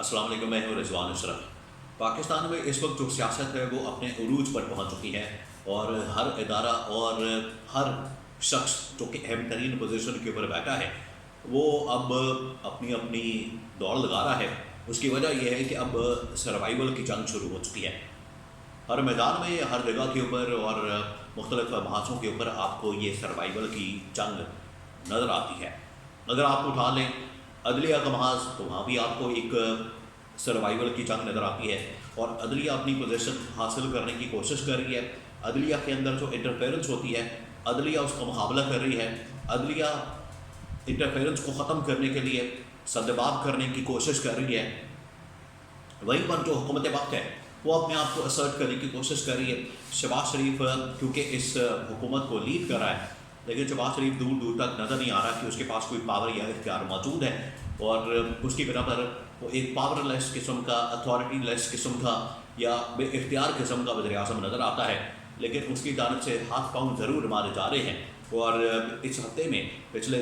السلام علیکم، میں ہوں رضوان اشرف۔ پاکستان میں اس وقت جو سیاست ہے وہ اپنے عروج پر پہنچ چکی ہے، اور ہر ادارہ اور ہر شخص جو کہ اہم ترین پوزیشن کے اوپر بیٹھا ہے وہ اب اپنی اپنی دوڑ لگا رہا ہے۔ اس کی وجہ یہ ہے کہ اب سروائیول کی جنگ شروع ہو چکی ہے۔ ہر میدان میں، ہر جگہ کے اوپر اور مختلف محاذوں کے اوپر آپ کو یہ سروائیول کی جنگ نظر آتی ہے۔ اگر آپ اٹھا لیں عدلیہ کا محاذ، تو وہاں بھی آپ کو ایک سروائیول کی جنگ نظر آتی ہے، اور عدلیہ اپنی پوزیشن حاصل کرنے کی کوشش کر رہی ہے۔ عدلیہ کے اندر جو انٹرفیرنس ہوتی ہے، عدلیہ اس کا مقابلہ کر رہی ہے۔ عدلیہ انٹرفیرنس کو ختم کرنے کے لیے سدباب کرنے کی کوشش کر رہی ہے۔ وہیں پر جو حکومت وقت ہے وہ اپنے آپ کو اسرٹ کرنے کی کوشش کر رہی ہے۔ شہباز شریف کیونکہ اس حکومت کو لیڈ کر رہا ہے، لیکن شہباز شریف دور دور تک نظر نہیں آ رہا کہ اس کے پاس کوئی پاور یا اختیار موجود ہے، اور اس کی بنا پر وہ ایک پاور لیس قسم کا، اتھارٹی لیس قسم کا یا بے اختیار قسم کا وزیر اعظم نظر آتا ہے۔ لیکن اس کی جانب سے ہاتھ پاؤں ضرور مارے جا رہے ہیں، اور اس ہفتے میں پچھلے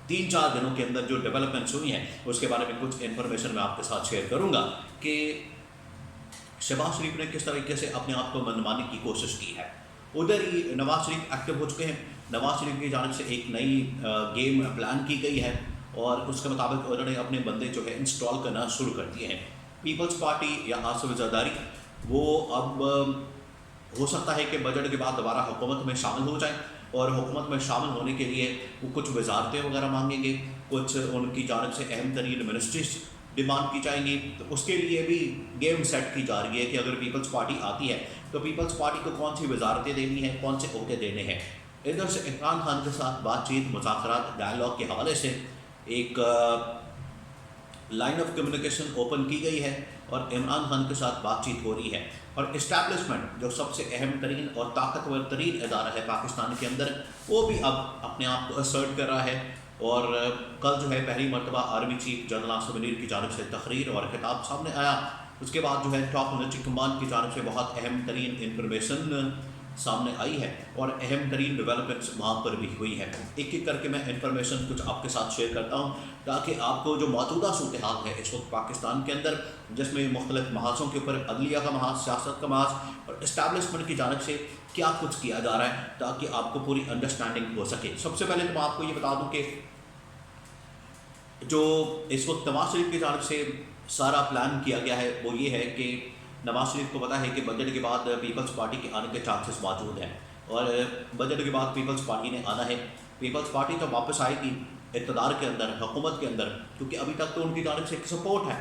3-4 دنوں کے اندر جو ڈیولپمنٹس ہوئی ہیں اس کے بارے میں کچھ انفارمیشن میں آپ کے ساتھ شیئر کروں گا کہ شہباز شریف نے کس طریقے سے اپنے آپ کو منوانے کی کوشش کی ہے۔ ادھر ہی نواز شریف ایکٹیو ہو چکے ہیں۔ نواز شریف کی جانب سے ایک نئی گیم پلان کی گئی ہے، اور اس کے مطابق انہوں نے اپنے بندے جو ہے انسٹال کرنا شروع کر دیے ہیں۔ پیپلز پارٹی یا آصف زرداری وہ اب ہو سکتا ہے کہ بجٹ کے بعد دوبارہ حکومت میں شامل ہو جائیں، اور حکومت میں شامل ہونے کے لیے وہ کچھ وزارتیں وغیرہ مانگیں گے، کچھ ان کی جانب سے اہم ترین منسٹریز ڈیمانڈ کی جائیں گی۔ تو اس کے لیے بھی گیم سیٹ کی جا رہی ہے کہ اگر پیپلز پارٹی آتی ہے تو پیپلز پارٹی کو کون سی وزارتیں دینی ہیں، کون سے عہدے دینے ہیں۔ ادھر سے عمران خان کے ساتھ بات چیت، مذاکرات، ڈائلاگ کے حوالے سے ایک لائن آف کمیونیکیشن اوپن کی گئی ہے، اور عمران خان کے ساتھ بات چیت ہو رہی ہے۔ اور اسٹیبلشمنٹ جو سب سے اہم ترین اور طاقتور ترین ادارہ ہے پاکستان کے اندر، وہ بھی اب اپنے آپ کو اسرٹ کر رہا ہے۔ اور کل جو ہے پہلی مرتبہ army chief general Asif Munir کی جانب سے تقریر اور خطاب سامنے آیا۔ اس کے بعد جو ہے ٹاپ ملٹری کمانڈ کی جانب سے بہت اہم ترین انفارمیشن سامنے آئی ہے، اور اہم ترین ڈیولپمنٹس وہاں پر بھی ہوئی ہے۔ ایک ایک کر کے میں انفارمیشن کچھ آپ کے ساتھ شیئر کرتا ہوں، تاکہ آپ کو جو موجودہ صورتحال ہے اس وقت پاکستان کے اندر، جس میں مختلف محاذوں کے اوپر عدلیہ کا محاذ، سیاست کا محاذ اور اسٹیبلشمنٹ کی جانب سے کیا کچھ کیا جا رہا ہے، تاکہ آپ کو پوری انڈرسٹینڈنگ ہو سکے۔ سب سے پہلے تو میں آپ کو یہ بتا دوں کہ جو اس وقت نواز شریف کی جانب سے سارا پلان کیا گیا ہے وہ یہ ہے کہ نواز شریف کو پتا ہے کہ بجٹ کے بعد پیپلز پارٹی کے آنے کے چانسز موجود ہیں، اور بجٹ کے بعد پیپلز پارٹی نے آنا ہے۔ پیپلز پارٹی تو واپس آئے گی اقتدار کے اندر، حکومت کے اندر، کیونکہ ابھی تک تو ان کی جانب سے ایک سپورٹ ہے،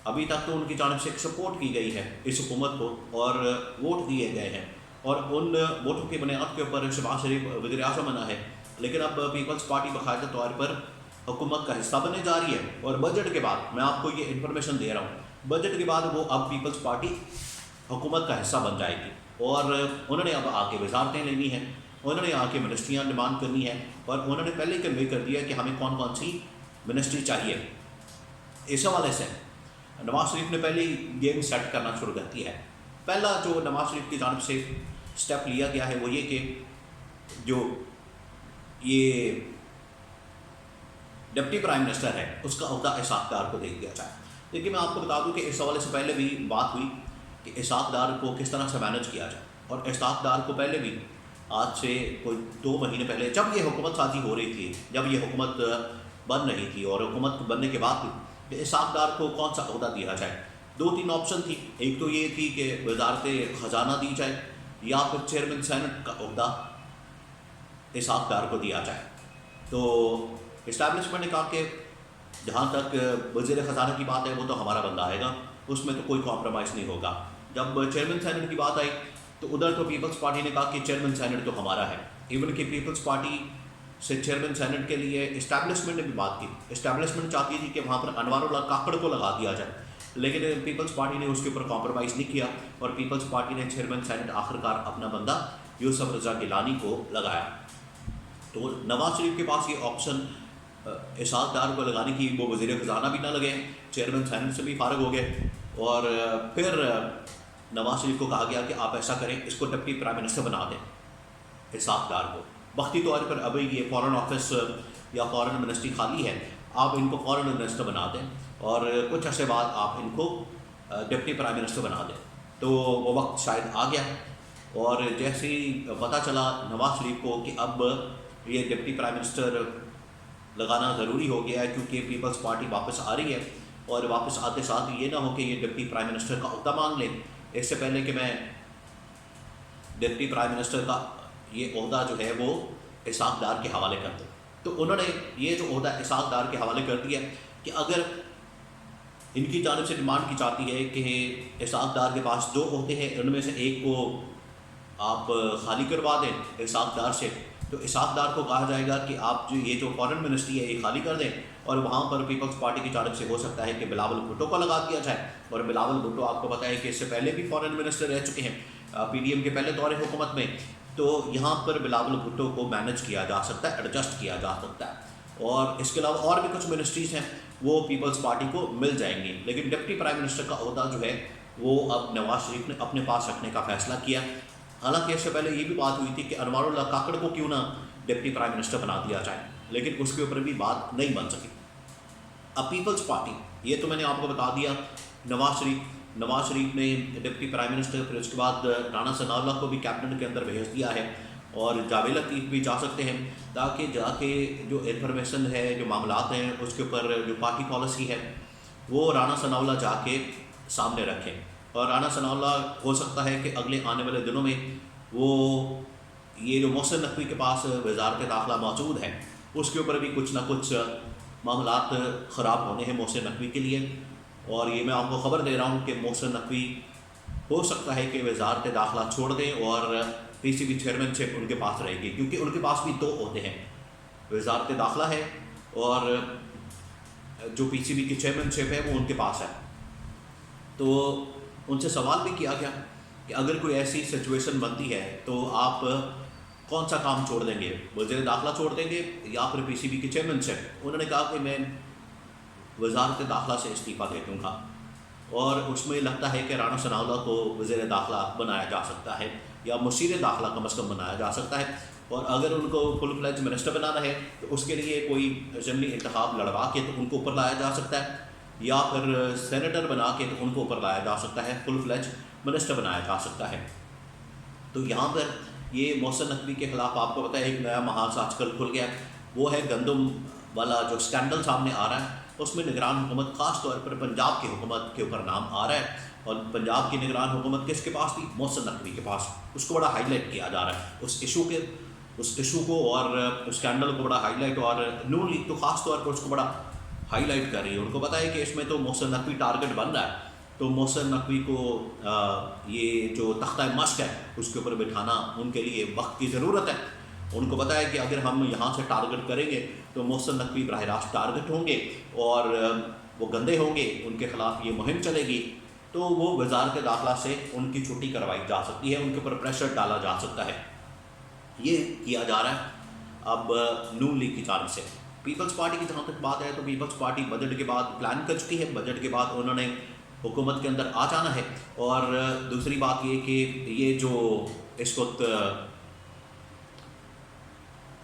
ابھی تک تو ان کی جانب سے ایک سپورٹ کی گئی ہے اس حکومت کو، اور ووٹ دیے گئے ہیں، اور ان ووٹوں کی بنیاد کے اوپر شہباز شریف وزیر اعظم بنا ہے۔ لیکن اب پیپلز پارٹی باقاعدہ طور پر حکومت کا حصہ بننے جا رہی ہے، اور بجٹ کے بعد میں آپ کو یہ انفارمیشن دے رہا ہوں، بجٹ کے بعد وہ اب پیپلز پارٹی حکومت کا حصہ بن جائے گی، اور انہوں نے اب آ کے وزارتیں لینی ہیں، انہوں نے آ کے منسٹریاں ڈیمانڈ کرنی ہیں، اور انہوں نے پہلے کنوے کر دیا کہ ہمیں کون کون سی منسٹری چاہیے۔ اس حوالے سے نواز شریف نے پہلے ہی گیم سیٹ کرنا شروع کر دیا ہے۔ پہلا جو نواز شریف کی جانب سے سٹیپ لیا گیا ہے وہ یہ کہ جو یہ ڈپٹی پرائم منسٹر ہے اس کا عہدہ اسحاق ڈار کو دے دیا جائے۔ لیکن میں آپ کو بتا دوں کہ اس حوالے سے پہلے بھی بات ہوئی کہ اسحاق ڈار کو کس طرح سے مینج کیا جائے، اور اسحاق ڈار کو پہلے بھی آج سے کوئی 2 مہینے پہلے جب یہ حکومت سازی ہو رہی تھی، جب یہ حکومت بن رہی تھی، اور حکومت بننے کے بعد بھی کہ اسحاق ڈار کو کون سا عہدہ دیا جائے، 2-3 آپشن تھی۔ ایک تو یہ تھی کہ وزارت خزانہ دی جائے، یا پھر چیئرمین سینٹ کا عہدہ اسحاق ڈار کو دیا جائے۔ تو اسٹیبلشمنٹ نے کہا کہ جہاں تک وزیر خزانہ کی بات ہے وہ تو ہمارا بندہ آئے گا، اس میں تو کوئی کمپرومائز نہیں ہوگا۔ جب چیئرمین سینٹ کی بات آئی تو ادھر تو پیپلز پارٹی نے کہا کہ چیئرمین سینٹ تو ہمارا ہے۔ ایون کہ پیپلز پارٹی سے چیئرمین سینٹ کے لیے اسٹیبلشمنٹ نے بھی بات کی، اسٹیبلشمنٹ چاہتی تھی کہ وہاں پر انوار اللہ کاکڑ کو لگا دیا جائے، لیکن پیپلز پارٹی نے اس کے اوپر کمپرومائز نہیں کیا، اور پیپلز پارٹی نے چیئرمین سینٹ آخرکار اپنا بندہ یوسف رضا گیلانی کو لگایا۔ تو نواز شریف کے پاس یہ آپشن اسحاق ڈار کو لگانے کی، وہ وزیر خزانہ بھی نہ لگے، چیئرمین سینٹ سے بھی فارغ ہو گئے، اور پھر نواز شریف کو کہا گیا کہ آپ ایسا کریں، اس کو ڈپٹی پرائم منسٹر بنا دیں اسحاق ڈار کو۔ وقتی طور پر ابھی یہ فارن آفس یا فارن منسٹری خالی ہے، آپ ان کو فورن منسٹر بنا دیں اور کچھ عرصے بعد آپ ان کو ڈپٹی پرائم منسٹر بنا دیں. تو وہ وقت شاید آ گیا اور جیسے ہی پتہ چلا نواز شریف کو کہ اب یہ ڈپٹی پرائم منسٹر لگانا ضروری ہو گیا ہے کیونکہ پیپلز پارٹی واپس آ رہی ہے اور واپس آتے ساتھ یہ نہ ہو کہ یہ ڈپٹی پرائم منسٹر کا عہدہ مانگ لیں اس سے پہلے کہ میں ڈپٹی پرائم منسٹر کا یہ عہدہ جو ہے وہ اسحاق ڈار کے حوالے کر دوں. تو انہوں نے یہ جو عہدہ اسحاق ڈار کے حوالے کر دیا کہ اگر ان کی جانب سے ڈیمانڈ کی جاتی ہے کہ اسحاق ڈار کے پاس 2 عہدے ہیں ان میں سے ایک کو آپ خالی کروا دیں اسحاق ڈار سے تو اسحاق ڈار کو کہا جائے گا کہ آپ یہ جو فورن منسٹری ہے یہ خالی کر دیں اور وہاں پر پیپلز پارٹی کی جانب سے ہو سکتا ہے کہ بلاول بھٹو کو لگا دیا جائے. اور بلاول بھٹو آپ کو پتہ ہے کہ اس سے پہلے بھی فورن منسٹر رہ چکے ہیں پی ڈی ایم کے پہلے دور حکومت میں. تو یہاں پر بلاول بھٹو کو مینج کیا جا سکتا ہے, ایڈجسٹ کیا جا سکتا ہے. اور اس کے علاوہ اور بھی کچھ منسٹریز ہیں وہ پیپلز پارٹی کو مل جائیں گی. لیکن ڈپٹی پرائم منسٹر کا عہدہ جو ہے وہ اب نواز شریف نے اپنے پاس رکھنے کا فیصلہ کیا. حالانکہ اس سے پہلے یہ بھی بات ہوئی تھی کہ انوار اللہ کاکڑ کو کیوں نہ ڈپٹی پرائم منسٹر بنا دیا جائے, لیکن اس کے اوپر بھی بات نہیں بن سکی. اب پیپلز پارٹی, یہ تو میں نے آپ کو بتا دیا, نواز شریف نے ڈپٹی پرائم منسٹر, پھر اس کے بعد رانا ثناء اللہ کو بھی کیبنٹ کے اندر بھیج دیا ہے اور جاوید لطیف بھی جا سکتے ہیں تاکہ جا کے جو انفارمیشن ہے, جو معاملات ہیں, اس کے اوپر جو پارٹی پالیسی ہے وہ رانا ثناء اللہ جا کے سامنے رکھیں. اور رانا ثناء اللہ ہو سکتا ہے کہ اگلے آنے والے دنوں میں وہ یہ جو محسن نقوی کے پاس وزارت داخلہ موجود ہے اس کے اوپر بھی کچھ نہ کچھ معاملات خراب ہونے ہیں محسن نقوی کے لیے. اور یہ میں آپ کو خبر دے رہا ہوں کہ محسن نقوی ہو سکتا ہے کہ وزارت داخلہ چھوڑ دیں اور پی سی بی چیئرمین شپ ان کے پاس رہے گی, کیونکہ ان کے پاس بھی 2 عہدے ہیں, وزارت داخلہ ہے اور جو پی سی بی کی چیئرمین شپ ہے وہ ان کے پاس ہے. تو ان سے سوال بھی کیا گیا کہ اگر کوئی ایسی سچویشن بنتی ہے تو آپ کون سا کام چھوڑ دیں گے, وزیر داخلہ چھوڑ دیں گے یا پھر پی سی بی کی چیئرمین شپ؟ انہوں نے کہا کہ میں وزارت داخلہ سے استعفیٰ دے دوں گا. اور اس میں لگتا ہے کہ رانا ثناء اللہ کو وزیر داخلہ بنایا جا سکتا ہے یا مشیر داخلہ کم از کم بنایا جا سکتا ہے. اور اگر ان کو فل فلیج منسٹر بنانا ہے تو اس کے لیے کوئی اسمبلی انتخاب لڑوا کے تو ان کو اوپر لایا جا سکتا ہے, یا پھر سینیٹر بنا کے تو ان کو اوپر لایا جا سکتا ہے, فل فلیج منسٹر بنایا جا سکتا ہے. تو یہاں پر یہ محسن نقوی کے خلاف آپ کو پتہ ہے ایک نیا محاذ آج کل کھل گیا, وہ ہے گندم والا جو اسکینڈل سامنے آ رہا ہے. اس میں نگران حکومت خاص طور پر پنجاب کی حکومت کے اوپر نام آ رہا ہے, اور پنجاب کی نگران حکومت کس کے پاس تھی؟ محسن نقوی کے پاس. اس کو بڑا ہائی لائٹ کیا جا رہا ہے, اس ایشو کو اور اسکینڈل کو بڑا ہائی لائٹ, اور نون لیگ تو خاص طور پر اس کو بڑا ہائی لائٹ کر رہی ہے. ان کو پتہ ہے کہ اس میں تو محسن نقوی ٹارگٹ بن رہا ہے, تو محسن نقوی کو یہ جو تختہ مشق ہے اس کے اوپر بٹھانا ان کے لیے وقت کی ضرورت ہے. ان کو پتہ ہے کہ اگر ہم یہاں سے ٹارگٹ کریں گے تو محسن نقوی براہ راست ٹارگٹ ہوں گے اور وہ گندے ہوں گے, ان کے خلاف یہ مہم چلے گی, تو وہ وزارت داخلہ سے ان کی چھٹی کروائی جا سکتی ہے, ان کے اوپر پریشر ڈالا جا سکتا ہے. یہ کیا جا رہا ہے اب نون لیگ کی جانب سے. پیپلز پارٹی کی جہاں تک بات ہے تو پیپلز پارٹی بجٹ کے بعد پلان کر چکی ہے, بجٹ کے بعد انہوں نے حکومت کے اندر آ جانا ہے. اور دوسری بات یہ کہ یہ جو اس وقت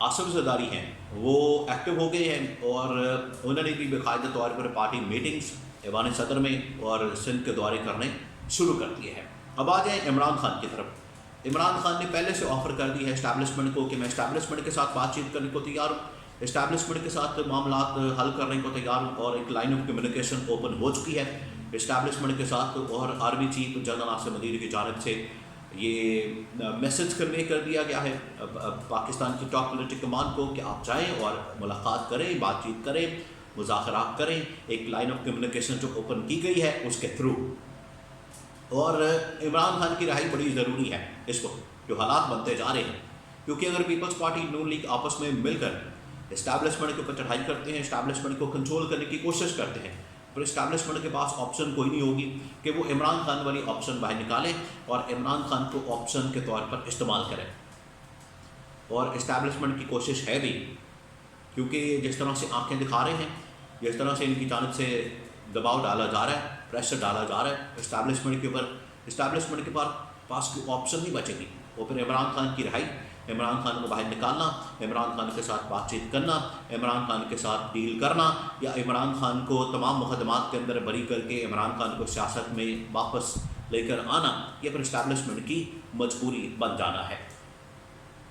آصف زرداری ہیں وہ ایکٹیو ہو گئے ہیں اور انہوں نے بھی باقاعدہ طور پر پارٹی میٹنگز ایوان صدر میں اور سندھ کے دورے کرنے شروع کر دیے ہیں. اب آ جائیں عمران خان کی طرف. عمران خان نے پہلے سے آفر کر دی ہے اسٹیبلشمنٹ کو کہ میں اسٹیبلشمنٹ کے ساتھ بات چیت کرنے کو تیار ہوں, اسٹیبلشمنٹ کے ساتھ معاملات حل کرنے کو تیار ہوں, اور ایک لائن آف کمیونیکیشن اوپن ہو چکی ہے اسٹیبلشمنٹ کے ساتھ. اور آرمی چیف جنرل ناصر مدیر کی جانب سے یہ میسج کنوے کر دیا گیا ہے پاکستان کی ٹاپ پولیٹیکل کمان کو کہ آپ جائیں اور ملاقات کریں, بات چیت کریں, مذاکرات کریں. ایک لائن آف کمیونیکیشن جو اوپن کی گئی ہے اس کے تھرو. اور عمران خان کی رہائی بڑی ضروری ہے اس وقت جو حالات بنتے جا رہے ہیں, کیونکہ اگر پیپلز پارٹی نون لیگ آپس میں مل کر اسٹیبلشمنٹ کے اوپر چڑھائی کرتے ہیں, اسٹیبلشمنٹ کو کنٹرول کرنے کی کوشش کرتے ہیں, پر اسٹیبلشمنٹ کے پاس آپشن کوئی نہیں ہوگی کہ وہ عمران خان والی آپشن باہر نکالیں اور عمران خان کو آپشن کے طور پر استعمال کریں. اور اسٹیبلشمنٹ کی کوشش ہے بھی, کیونکہ جس طرح سے آنکھیں دکھا رہے ہیں, جس طرح سے ان کی جانب سے دباؤ ڈالا جا رہا ہے, پریشر ڈالا جا رہا ہے اسٹیبلشمنٹ کے اوپر, اسٹیبلشمنٹ کے پاس کوئی آپشن نہیں بچے گی. وہ پھر عمران خان کی رہائی, عمران خان کو باہر نکالنا، عمران خان کے ساتھ بات چیت کرنا، عمران خان کے ساتھ ڈیل کرنا، یا عمران خان کو تمام مقدمات کے اندر بری کر کے عمران خان کو سیاست میں واپس لے کر آنا، یہ پھر اسٹیبلشمنٹ کی مجبوری بن جانا ہے۔